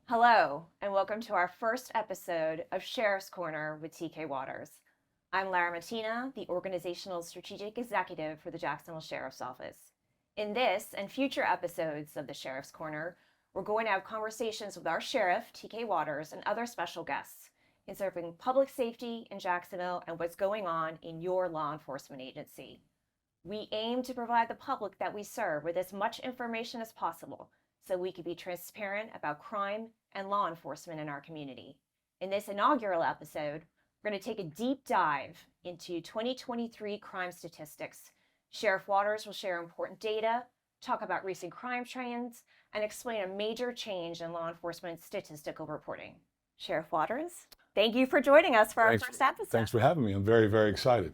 Hello, and welcome to our first episode of Sheriff's Corner with TK Waters. I'm Lara Mattina, the Organizational Strategic Executive for the Jacksonville Sheriff's Office. In this and future episodes of the Sheriff's Corner, we're going to have conversations with our sheriff, TK Waters, and other special guests concerning public safety in Jacksonville and what's going on in your law enforcement agency. We aim to provide the public that we serve with as much information as possible so we can be transparent about crime and law enforcement in our community. In this inaugural episode, we're going to take a deep dive into 2023 crime statistics. Sheriff Waters will share important data, talk about recent crime trends, and explain a major change in law enforcement statistical reporting. Sheriff Waters, thank you for joining us for our first episode. Thanks for having me. I'm very, very excited.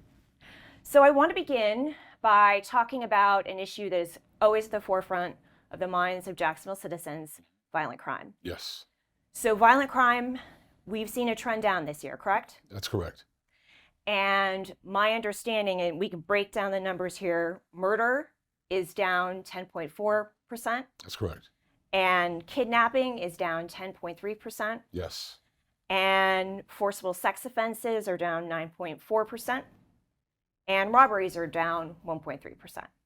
So I want to begin by talking about an issue that is always at the forefront of the minds of Jacksonville citizens, violent crime. Yes. So violent crime, we've seen a trend down this year, correct? That's correct. And my understanding, and we can break down the numbers here, murder is down 10.4%. That's correct. And kidnapping is down 10.3%. Yes. And forcible sex offenses are down 9.4%. And robberies are down 1.3%.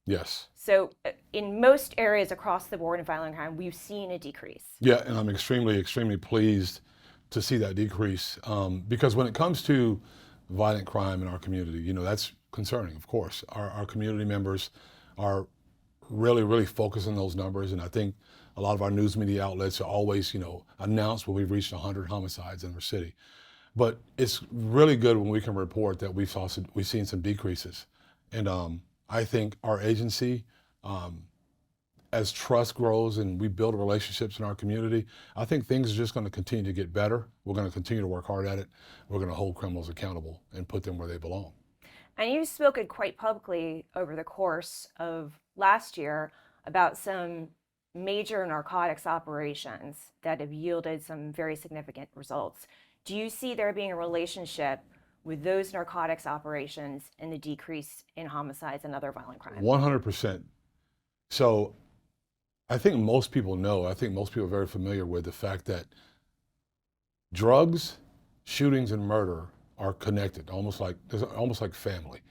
Yes. So in most areas across the board in violent crime, we've seen a decrease. Yeah, and I'm extremely, extremely pleased to see that decrease because when it comes to violent crime in our community, that's concerning, of course. Our community members are really, really focused on those numbers, and I think a lot of our news media outlets are always, announce when we've reached 100 homicides in our city. But it's really good when we can report that we've seen some decreases. And I think our agency, as trust grows and we build relationships in our community, I think things are just going to continue to get better. We're going to continue to work hard at it. We're going to hold criminals accountable and put them where they belong. And you've spoken quite publicly over the course of last year about some major narcotics operations that have yielded some very significant results. Do you see there being a relationship with those narcotics operations and the decrease in homicides and other violent crime? 100%. So I think most people know, I think most people are very familiar with the fact that drugs, shootings, and murder are connected, almost like family.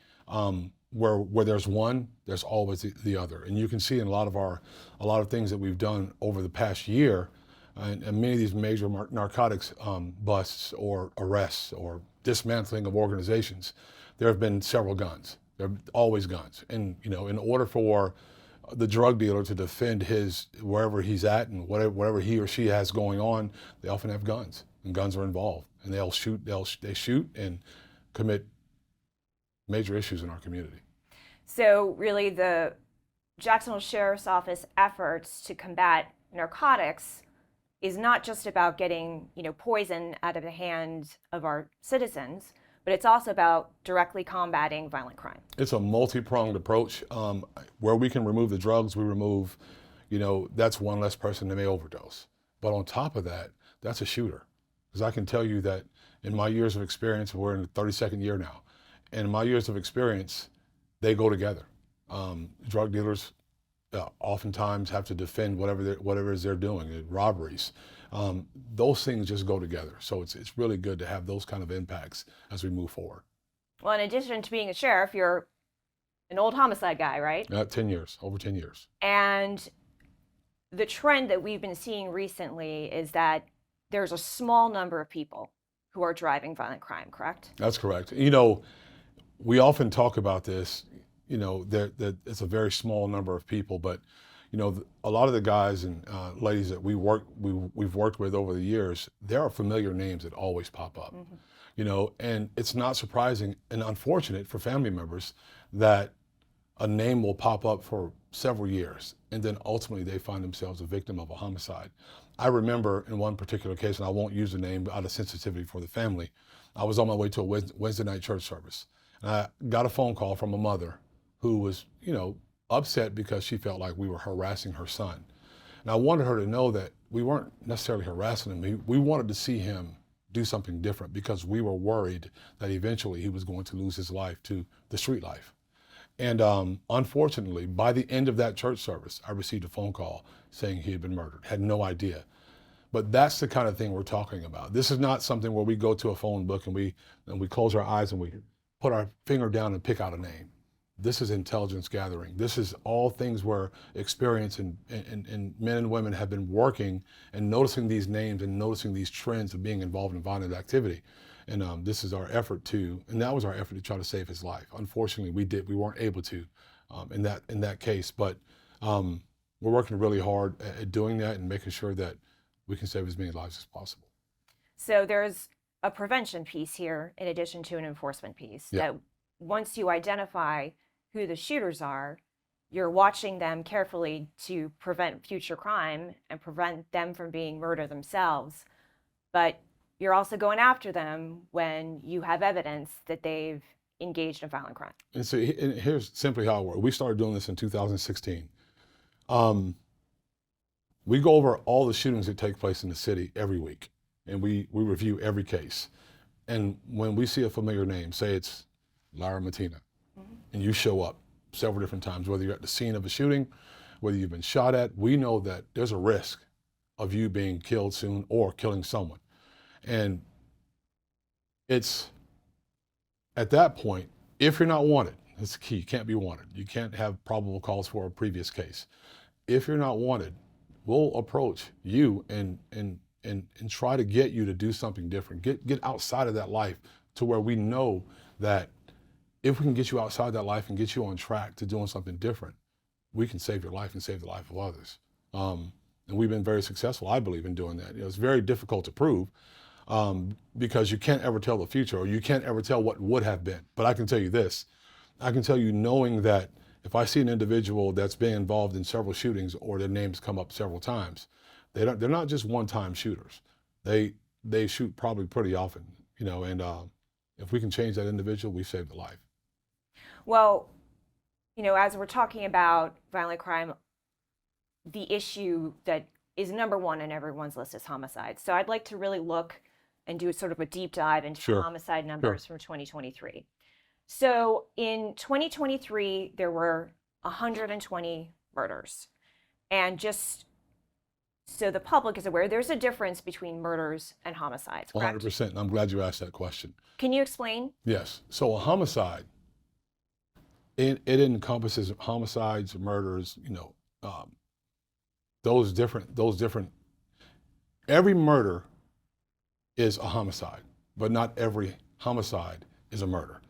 Where there's one, there's always the other. And you can see in a lot of things that we've done over the past year, and many of these major narcotics busts or arrests or dismantling of organizations, there have been several guns. There are always guns. And in order for the drug dealer to defend his wherever he's at and whatever he or she has going on, they often have guns, and guns are involved, and they shoot and commit major issues in our community. So really, the Jacksonville Sheriff's Office efforts to combat narcotics is not just about getting, poison out of the hands of our citizens, but it's also about directly combating violent crime. It's a multi-pronged approach. Where we can remove the drugs, we remove, that's one less person that may overdose. But on top of that, that's a shooter. Because I can tell you that in my years of experience, we're in the 32nd year now, and in my years of experience, they go together. Drug dealers oftentimes have to defend whatever it is they're doing, robberies. Those things just go together. So it's really good to have those kind of impacts as we move forward. Well, in addition to being a sheriff, you're an old homicide guy, right? 10 years, over 10 years. And the trend that we've been seeing recently is that there's a small number of people who are driving violent crime, correct? That's correct. We often talk about this, that it's a very small number of people, but a lot of the guys and ladies that we've worked with over the years, there are familiar names that always pop up. Mm-hmm. And it's not surprising and unfortunate for family members that a name will pop up for several years, and then ultimately they find themselves a victim of a homicide. I remember in one particular case, and I won't use the name out of sensitivity for the family, I was on my way to a Wednesday night church service, and I got a phone call from a mother who was, upset because she felt like we were harassing her son. And I wanted her to know that we weren't necessarily harassing him. We wanted to see him do something different because we were worried that eventually he was going to lose his life to the street life. And unfortunately, by the end of that church service, I received a phone call saying he had been murdered. Had no idea. But that's the kind of thing we're talking about. This is not something where we go to a phone book and we close our eyes and we put our finger down and pick out a name. This is intelligence gathering. This is all things where experience and men and women have been working and noticing these names and noticing these trends of being involved in violent activity. And this is our effort and that was our effort to try to save his life. Unfortunately, we weren't able to in that case, but we're working really hard at doing that and making sure that we can save as many lives as possible. So there's a prevention piece here in addition to an enforcement piece. Yeah. That once you identify who the shooters are, you're watching them carefully to prevent future crime and prevent them from being murdered themselves. But you're also going after them when you have evidence that they've engaged in violent crime. And so here's simply how it works. We started doing this in 2016. We go over all the shootings that take place in the city every week, and we review every case. And when we see a familiar name, say it's Lara Matina, and you show up several different times, whether you're at the scene of a shooting, whether you've been shot at, we know that there's a risk of you being killed soon or killing someone. And it's at that point, if you're not wanted, it's the key, you can't be wanted. You can't have probable cause for a previous case. If you're not wanted, we'll approach you and try to get you to do something different. Get outside of that life to where we know that if we can get you outside that life and get you on track to doing something different, we can save your life and save the life of others. And we've been very successful, I believe, in doing that. It's very difficult to prove because you can't ever tell the future, or you can't ever tell what would have been. But I can tell you this, I can tell you knowing that if I see an individual that's been involved in several shootings or their names come up several times, they're not just one-time shooters. They shoot probably pretty often, and if we can change that individual, we save the life. Well, as we're talking about violent crime, the issue that is number one on everyone's list is homicide. So I'd like to really look and do sort of a deep dive into the homicide numbers from 2023. So in 2023, there were 120 murders. And just so the public is aware, there's a difference between murders and homicides, correct? 100%, and I'm glad you asked that question. Can you explain? Yes. So a homicide, it encompasses homicides, murders, those different, every murder is a homicide, but not every homicide is a murder.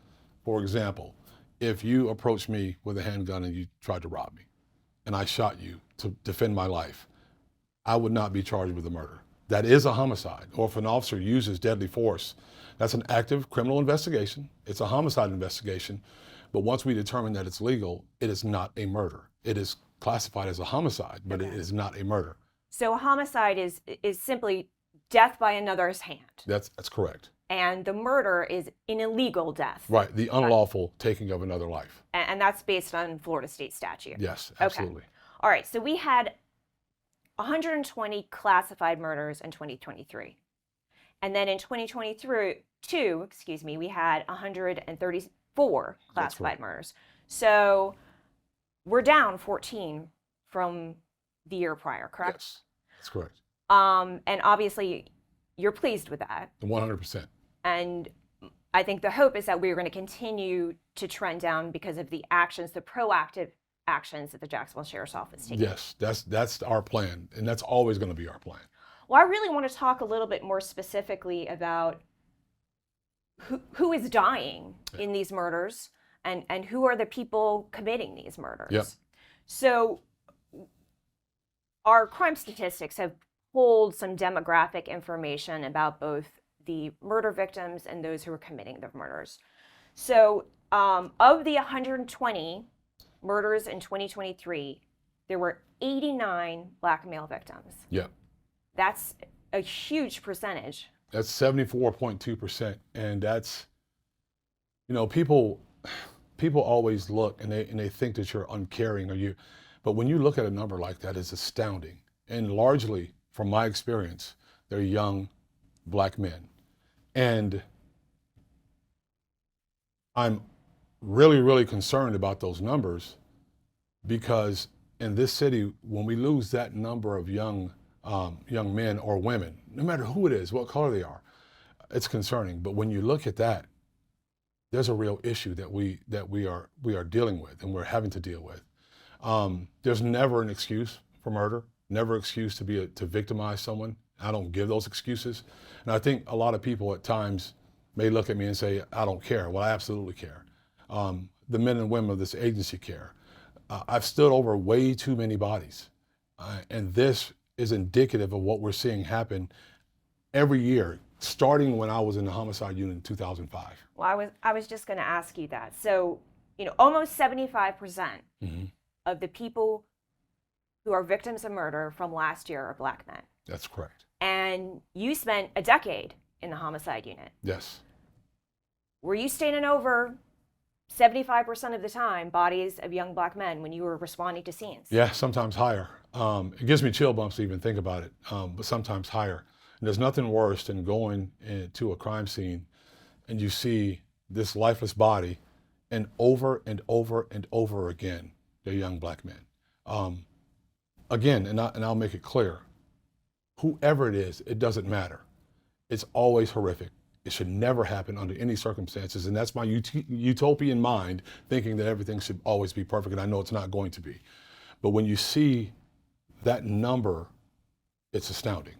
For example, if you approached me with a handgun and you tried to rob me, and I shot you to defend my life, I would not be charged with a murder. That is a homicide. Or if an officer uses deadly force, that's an active criminal investigation. It's a homicide investigation. But once we determine that it's legal, it is not a murder. It is classified as a homicide, but it is not a murder. So a homicide is simply death by another's hand. That's correct. And the murder is an illegal death. Right, the unlawful taking of another life. And that's based on Florida state statute. Yes, absolutely. Okay. All right, so we had 120 classified murders in 2023. And then in 2022, we had 134 classified murders. So we're down 14 from the year prior, correct? Yes, that's correct. And obviously, you're pleased with that. 100%. And I think the hope is that we're going to continue to trend down because of the actions, the proactive actions that the Jacksonville Sheriff's Office is taking. Yes, that's our plan, and that's always going to be our plan. Well, I really want to talk a little bit more specifically about who is dying in these murders and who are the people committing these murders. Yep. So our crime statistics have pulled some demographic information about both the murder victims and those who are committing the murders. So of the 120 murders in 2023, there were 89 Black male victims. Yeah. That's a huge percentage. That's 74.2%. And that's, people always look and they think that you're uncaring but when you look at a number like that, it's astounding. And largely, from my experience, they're young Black men. And I'm really, really concerned about those numbers because in this city, when we lose that number of young young men or women, no matter who it is, what color they are. It's concerning. But when you look at that, there's a real issue that we are dealing with and we're having to deal with. There's never an excuse for murder, never excuse to victimize someone. I don't give those excuses. And I think a lot of people at times may look at me and say, I don't care. Well, I absolutely care. The men and women of this agency care. I've stood over way too many bodies. And this is indicative of what we're seeing happen every year, starting when I was in the homicide unit in 2005. Well, I was just going to ask you that. So, almost 75% of the people who are victims of murder from last year are Black men. That's correct. And you spent a decade in the homicide unit. Yes. Were you staining over 75% of the time bodies of young Black men when you were responding to scenes? Yeah, sometimes higher. It gives me chill bumps to even think about it, but sometimes higher. And there's nothing worse than going to a crime scene and you see this lifeless body, and over and over and over again, they're young Black men. Again, and I'll make it clear, whoever it is, it doesn't matter. It's always horrific. It should never happen under any circumstances, and that's my utopian mind, thinking that everything should always be perfect, and I know it's not going to be. But when you see that number, it's astounding.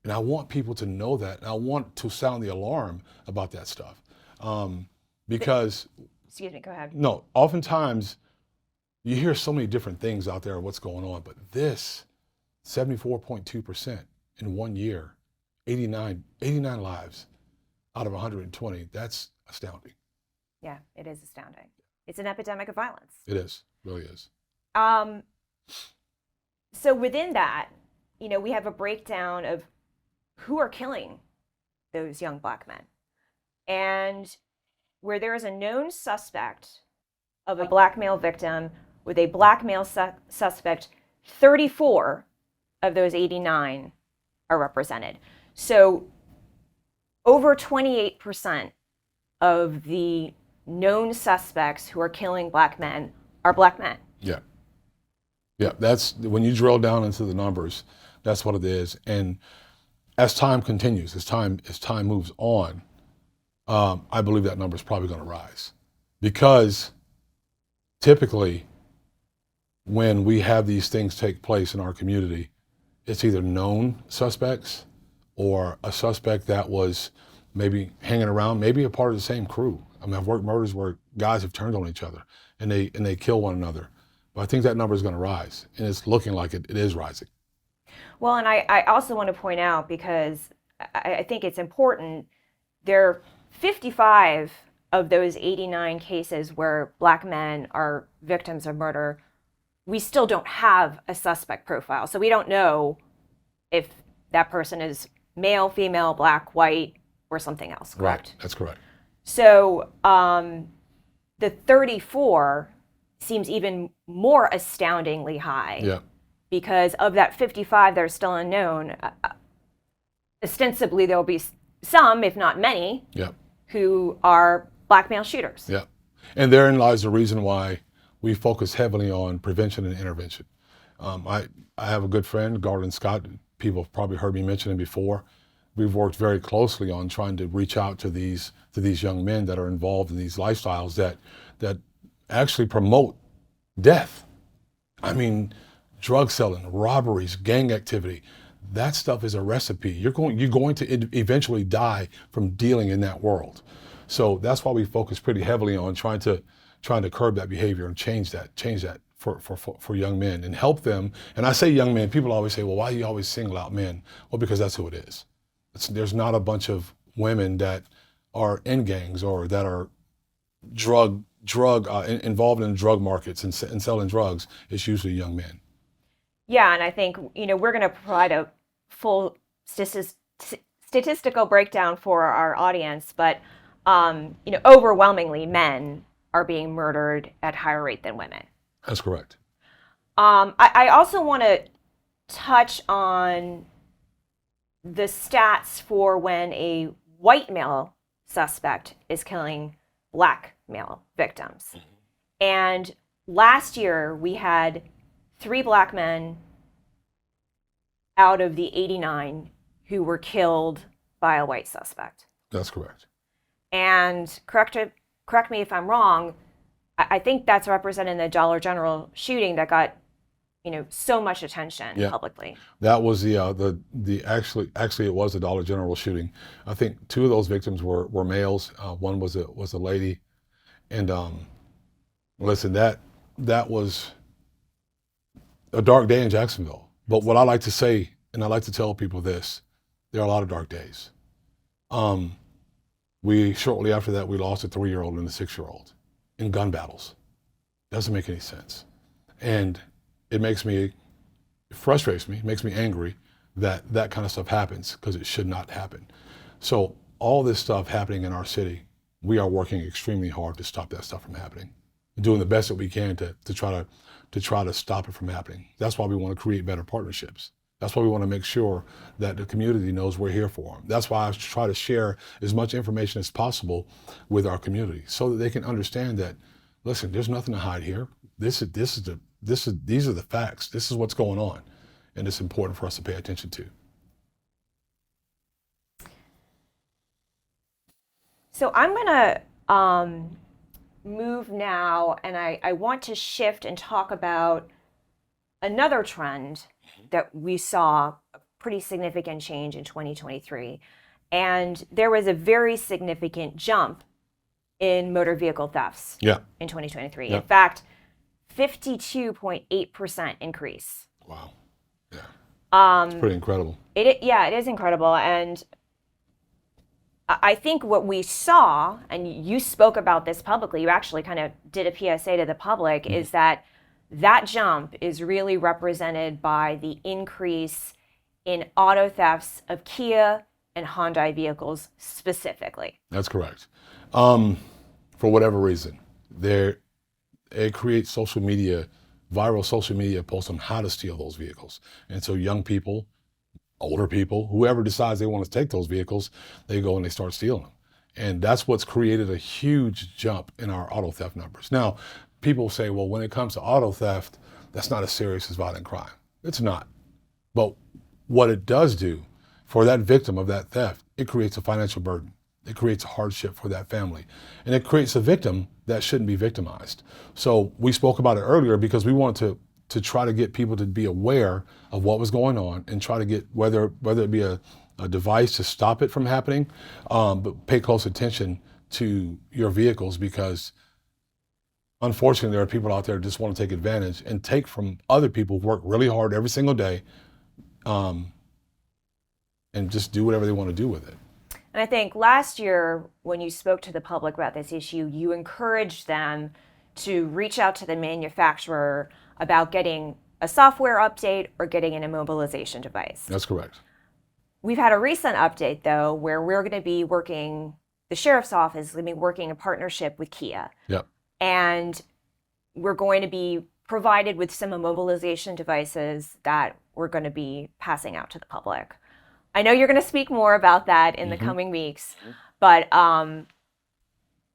And I want people to know that, and I want to sound the alarm about that stuff. Because... Excuse me, go ahead. No, oftentimes you hear so many different things out there of what's going on, but this, 74.2% in 1 year, 89 lives out of 120, that's astounding. Yeah, it is astounding. It's an epidemic of violence. It is, really is. So within that, we have a breakdown of who are killing those young Black men. And where there is a known suspect of a Black male victim with a Black male suspect, 34 of those 89 are represented. So over 28% of the known suspects who are killing Black men are Black men. Yeah. Yeah, that's when you drill down into the numbers, that's what it is. And as time continues, as time moves on, I believe that number is probably going to rise, because typically when we have these things take place in our community, it's either known suspects or a suspect that was maybe hanging around, maybe a part of the same crew. I mean, I've worked murders where guys have turned on each other and they kill one another. But I think that number is going to rise, and it's looking like it is rising. Well, and I also want to point out, because I think it's important, there are 55 of those 89 cases where Black men are victims of murder. We still don't have a suspect profile. So we don't know if that person is male, female, Black, white, or something else, correct? Right, that's correct. So the 34 seems even more astoundingly high. Yeah. Because of that 55 that are still unknown, ostensibly there will be some, if not many, Yeah. who are Black male shooters. Yeah. And therein lies the reason why we focus heavily on prevention and intervention. I have a good friend, Garden Scott. People have probably heard me mention him before. We've worked very closely on trying to reach out to these young men that are involved in these lifestyles that actually promote death. I mean, drug selling, robberies, gang activity, that stuff is a recipe. You're going to eventually die from dealing in that world. So that's why we focus pretty heavily on trying to curb that behavior and change that for young men and help them. And I say young men, people always say, well, why do you always single out men? Well, because that's who it is. There's not a bunch of women that are in gangs or that are involved in drug markets and selling drugs. It's usually young men. Yeah, and I think we're going to provide a full statistical breakdown for our audience, but overwhelmingly men are being murdered at higher rate than women. That's correct. I also want to touch on the stats for when a white male suspect is killing Black male victims. Mm-hmm. And last year we had 3 Black men out of the 89 who were killed by a white suspect. That's correct. And correct me if I'm wrong, I think that's representing the Dollar General shooting that got, so much attention publicly. That was the actually it was the Dollar General shooting. I think two of those victims were males. One was a lady, and listen, that was a dark day in Jacksonville. But what I like to say, and I like to tell people this, there are a lot of dark days. We shortly after that we lost a 3-year-old and a 6-year-old in gun battles. Doesn't make any sense, and it frustrates me, makes me angry that that kind of stuff happens, because it should not happen. So all this stuff happening in our city, we are working extremely hard to stop that stuff from happening, doing the best that we can to try to stop it from happening. That's why we want to create better partnerships. That's why we want to make sure that the community knows we're here for them. That's why I try to share as much information as possible with our community, so that they can understand that, listen, there's nothing to hide here. These are the facts. This is what's going on, and it's important for us to pay attention to. So I'm gonna move now, and I want to shift and talk about another trend that we saw a pretty significant change in 2023. And there was a very significant jump in motor vehicle thefts in 2023. In fact, 52.8% increase. Wow. Yeah. It's pretty incredible. It is incredible. And I think what we saw, and you spoke about this publicly, you actually kind of did a PSA to the public, is that jump is really represented by the increase in auto thefts of Kia and Hyundai vehicles specifically. That's correct. For whatever reason, it creates viral social media posts on how to steal those vehicles. And so young people, older people, whoever decides they want to take those vehicles, they go and they start stealing them. And that's what's created a huge jump in our auto theft numbers. Now, people say, well, when it comes to auto theft, that's not as serious as violent crime. It's not. But what it does do for that victim of that theft, it creates a financial burden. It creates a hardship for that family. And it creates a victim that shouldn't be victimized. So we spoke about it earlier because we wanted to try to get people to be aware of what was going on, and try to get, whether it be a device to stop it from happening, but pay close attention to your vehicles, because unfortunately there are people out there who just want to take advantage and take from other people who work really hard every single day, and just do whatever they want to do with it. And I think last year, when you spoke to the public about this issue, you encouraged them to reach out to the manufacturer about getting a software update or getting an immobilization device. That's correct. We've had a recent update, though, where we're going to be working, the sheriff's office is going to be working in partnership with Kia. Yep. And we're going to be provided with some immobilization devices that we're going to be passing out to the public. I know you're going to speak more about that in the coming weeks, but I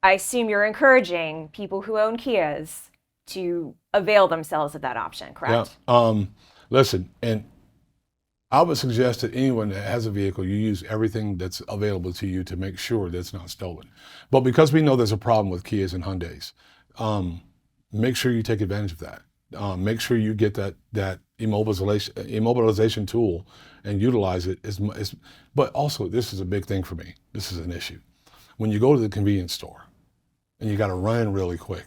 assume you're encouraging people who own Kias to avail themselves of that option, correct? Yeah. Listen, and I would suggest that anyone that has a vehicle, you use everything that's available to you to make sure that it's not stolen. But because we know there's a problem with Kias and Hyundais, make sure you take advantage of that. Make sure you get that immobilization tool and utilize it but also, this is a big thing for me. This is an issue. When you go to the convenience store and you got to run really quick,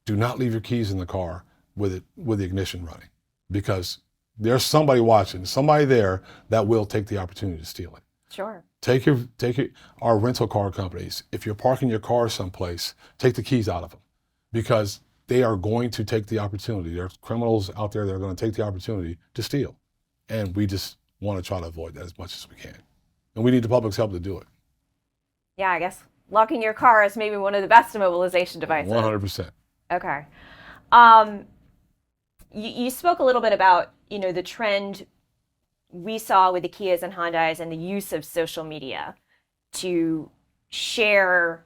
do not leave your keys in the car with the ignition running, because there's somebody watching, somebody there that will take the opportunity to steal it. Sure. Take our rental car companies. If you're parking your car someplace, take the keys out of them, because they are going to take the opportunity. There's criminals out there that are going to take the opportunity to steal. And we just want to try to avoid that as much as we can. And we need the public's help to do it. Yeah, I guess locking your car is maybe one of the best immobilization devices. 100%. Okay. You spoke a little bit about, the trend we saw with the Kias and Hyundais and the use of social media to share,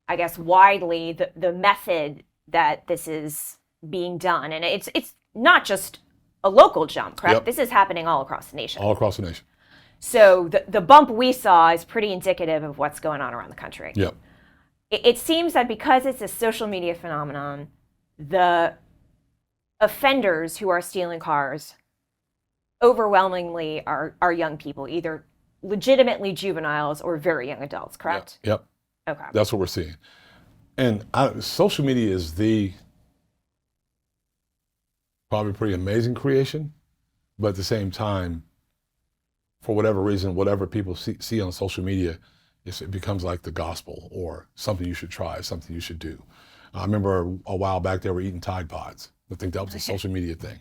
I guess, widely the method that this is being done. And it's not just a local jump, correct? Yep. This is happening all across the nation. All across the nation. So the bump we saw is pretty indicative of what's going on around the country. Yep. It seems that because it's a social media phenomenon, the offenders who are stealing cars overwhelmingly are young people, either legitimately juveniles or very young adults, correct? Yep. Okay. That's what we're seeing. And social media is the probably pretty amazing creation, but at the same time, for whatever reason, whatever people see on social media, it becomes like the gospel or something you should try, something you should do. I remember a while back they were eating Tide Pods. I think that was a social media thing.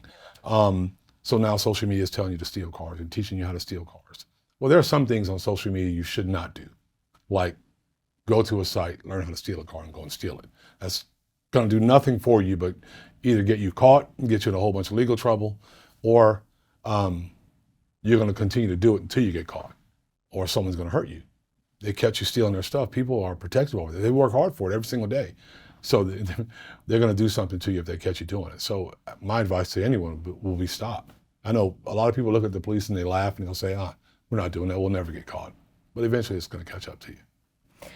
So now social media is telling you to steal cars and teaching you how to steal cars. Well, there are some things on social media you should not do, like go to a site, learn how to steal a car, and go and steal it. That's going to do nothing for you but either get you caught and get you in a whole bunch of legal trouble, or you're going to continue to do it until you get caught, or someone's going to hurt you. They catch you stealing their stuff. People are protective over it. They work hard for it every single day. So they're going to do something to you if they catch you doing it. So my advice to anyone will be stop. I know a lot of people look at the police and they laugh and they'll say, we're not doing that. We'll never get caught. But eventually it's going to catch up to you.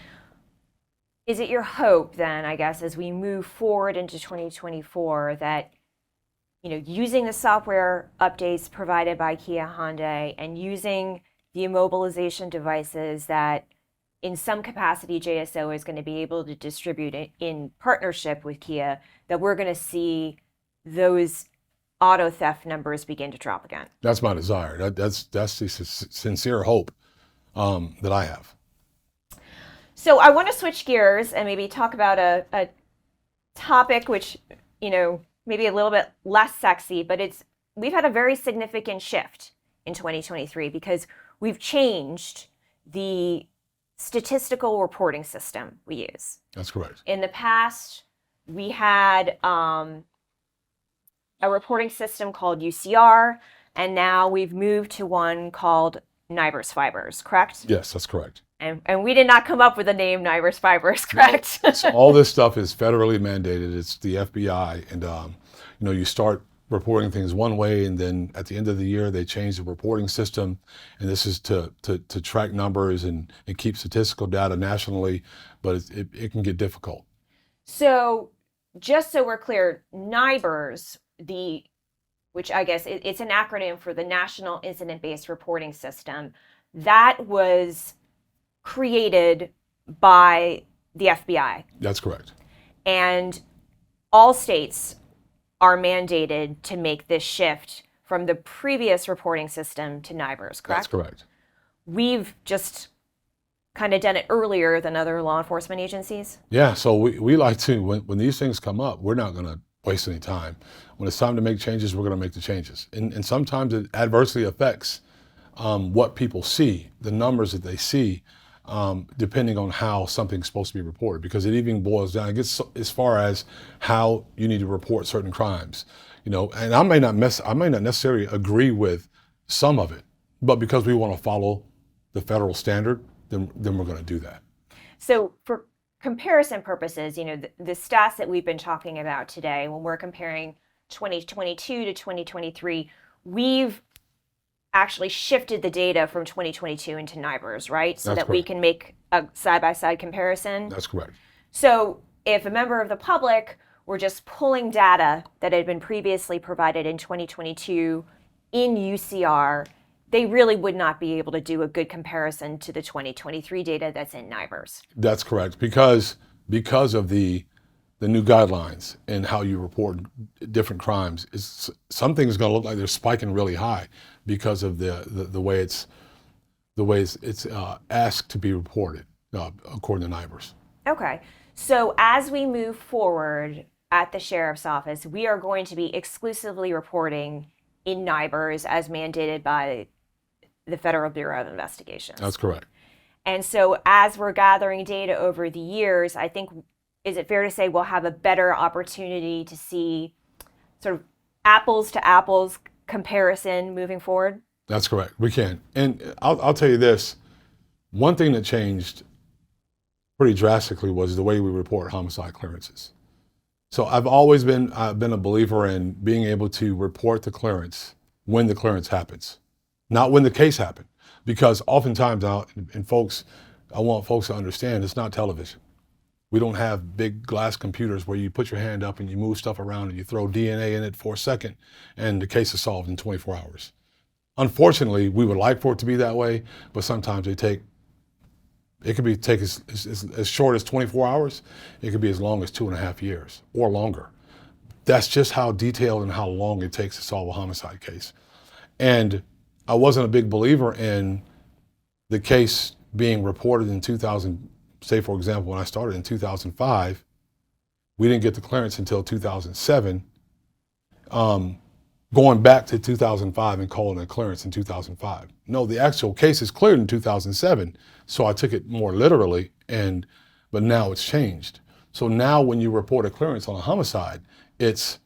Is it your hope then, I guess, as we move forward into 2024 that, using the software updates provided by Kia Hyundai and using the immobilization devices that in some capacity JSO is going to be able to distribute it in partnership with Kia, that we're going to see those auto theft numbers begin to drop again? That's my desire. That's the sincere hope that I have. So I want to switch gears and maybe talk about a topic which, maybe a little bit less sexy, but we've had a very significant shift in 2023 because we've changed the statistical reporting system we use. That's correct. In the past, we had a reporting system called UCR, and now we've moved to one called NIBRS Fibers, correct? Yes, that's correct. And we did not come up with the name NIBRS Fibers, correct? No. So all this stuff is federally mandated. It's the FBI, and you start reporting things one way, and then at the end of the year they change the reporting system, and this is to track numbers and keep statistical data nationally, but it can get difficult. So just so we're clear, NIBRS, which I guess it's an acronym for the National Incident-Based Reporting System, that was created by the FBI. That's correct. And all states are mandated to make this shift from the previous reporting system to NIBRS, correct? That's correct. We've just kind of done it earlier than other law enforcement agencies? Yeah, so we like to, when these things come up, we're not going to waste any time. When it's time to make changes, we're going to make the changes. And sometimes it adversely affects what people see, the numbers that they see, depending on how something's supposed to be reported, because it even boils down, it gets as far as how you need to report certain crimes, and I may not necessarily agree with some of it, but because we want to follow the federal standard, then we're going to do that. So for comparison purposes, the stats that we've been talking about today, when we're comparing 2022 to 2023, we've actually shifted the data from 2022 into NIBRS, right? So That's that correct. we can make a side-by-side comparison. That's correct. So if a member of the public were just pulling data that had been previously provided in 2022 in UCR, they really would not be able to do a good comparison to the 2023 data that's in NIBRS. That's correct, because of the new guidelines and how you report different crimes. Some things are going to look like they're spiking really high because of the way it's asked to be reported according to NIBRS. Okay, so as we move forward at the Sheriff's Office, we are going to be exclusively reporting in NIBRS as mandated by the Federal Bureau of Investigations. That's correct. And so as we're gathering data over the years, I think, is it fair to say we'll have a better opportunity to see sort of apples to apples comparison moving forward? That's correct. We can. And I'll tell you this, one thing that changed pretty drastically was the way we report homicide clearances. So I've been a believer in being able to report the clearance when the clearance happens, not when the case happened, because oftentimes I want folks to understand it's not television. We don't have big glass computers where you put your hand up and you move stuff around and you throw DNA in it for a second and the case is solved in 24 hours. Unfortunately, we would like for it to be that way, but sometimes it could take as short as 24 hours. It could be as long as 2.5 years or longer. That's just how detailed and how long it takes to solve a homicide case. And I wasn't a big believer in the case being reported in 2000, say for example, when I started in 2005, we didn't get the clearance until 2007. Going back to 2005 and calling a clearance in 2005. No, the actual case is cleared in 2007, so I took it more literally, but now it's changed. So now when you report a clearance on a homicide, it's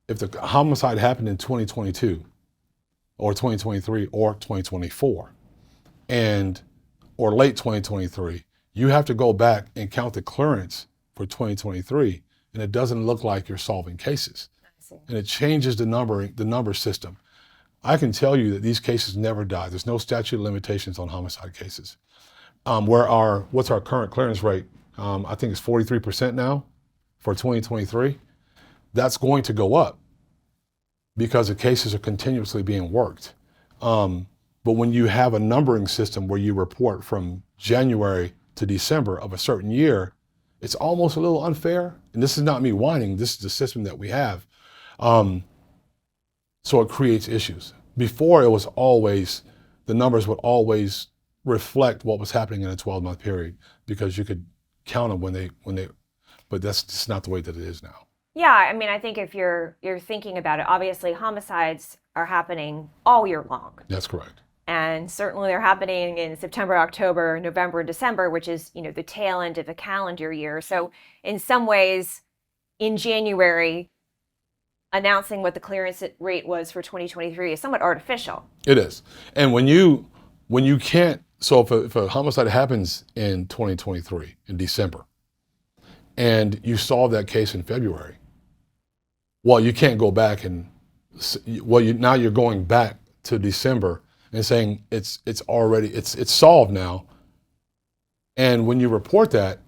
if the homicide happened in 2022 or 2023 or 2024 or late 2023, you have to go back and count the clearance for 2023, and it doesn't look like you're solving cases. And it changes the number system. I can tell you that these cases never die. There's no statute of limitations on homicide cases. What's our current clearance rate? I think it's 43% now for 2023. That's going to go up because the cases are continuously being worked. But when you have a numbering system where you report from January to December of a certain year, it's almost a little unfair. And this is not me whining. This is the system that we have. So it creates issues. Before it was always, the numbers would always reflect what was happening in a 12-month period because you could count them but that's just not the way that it is now. Yeah, I mean, I think if you're thinking about it, obviously homicides are happening all year long. That's correct. And certainly they're happening in September, October, November, and December, which is, the tail end of a calendar year. So in some ways, in January, announcing what the clearance rate was for 2023 is somewhat artificial. It is. And when you can't, so if a homicide happens in 2023, in December, and you solve that case in February, well, you can't go back now you're going back to December and saying it's solved now. And when you report that,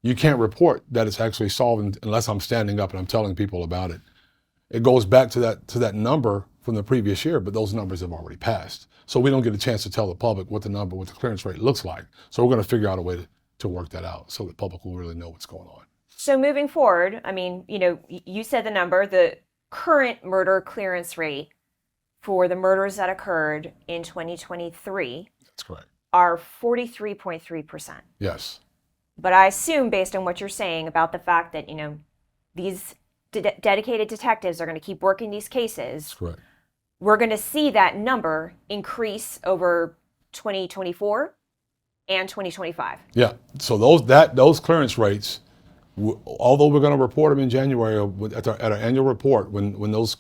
you can't report that it's actually solved unless I'm standing up and I'm telling people about it. It goes back to that number from the previous year, but those numbers have already passed. So we don't get a chance to tell the public what the clearance rate looks like. So we're going to figure out a way to work that out so the public will really know what's going on. So moving forward, I mean, you said the number, the current murder clearance rate for the murders that occurred in 2023. That's correct. Are 43.3%. Yes. But I assume, based on what you're saying about the fact that, these dedicated detectives are going to keep working these cases. That's correct. We're going to see that number increase over 2024 and 2025. Yeah. So those clearance rates, although we're going to report them in January at our annual report, when those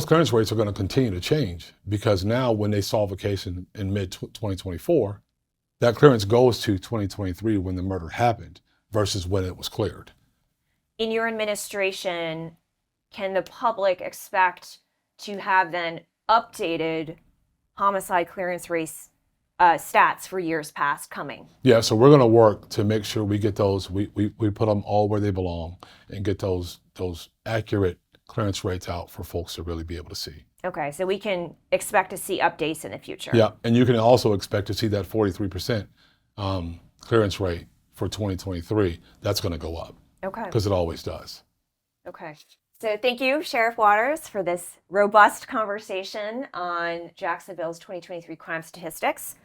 clearance rates are going to continue to change, because now when they solve a case in mid 2024, that clearance goes to 2023 when the murder happened versus when it was cleared. In your administration, can the public expect to have then updated homicide clearance rate stats for years past coming? Yeah, so we're going to work to make sure we get those, we put them all where they belong and get those accurate clearance rates out for folks to really be able to see. Okay, so we can expect to see updates in the future. Yeah, and you can also expect to see that 43% clearance rate for 2023. That's going to go up. Okay. Because it always does. Okay. So thank you, Sheriff Waters, for this robust conversation on Jacksonville's 2023 crime statistics.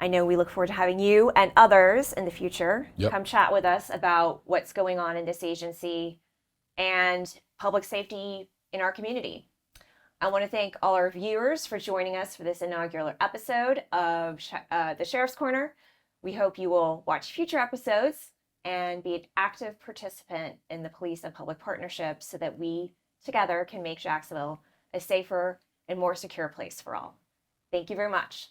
I know we look forward to having you and others in the future come chat with us about what's going on in this agency and public safety in our community. I want to thank all our viewers for joining us for this inaugural episode of the Sheriff's Corner. We hope you will watch future episodes and be an active participant in the police and public partnership so that we together can make Jacksonville a safer and more secure place for all. Thank you very much.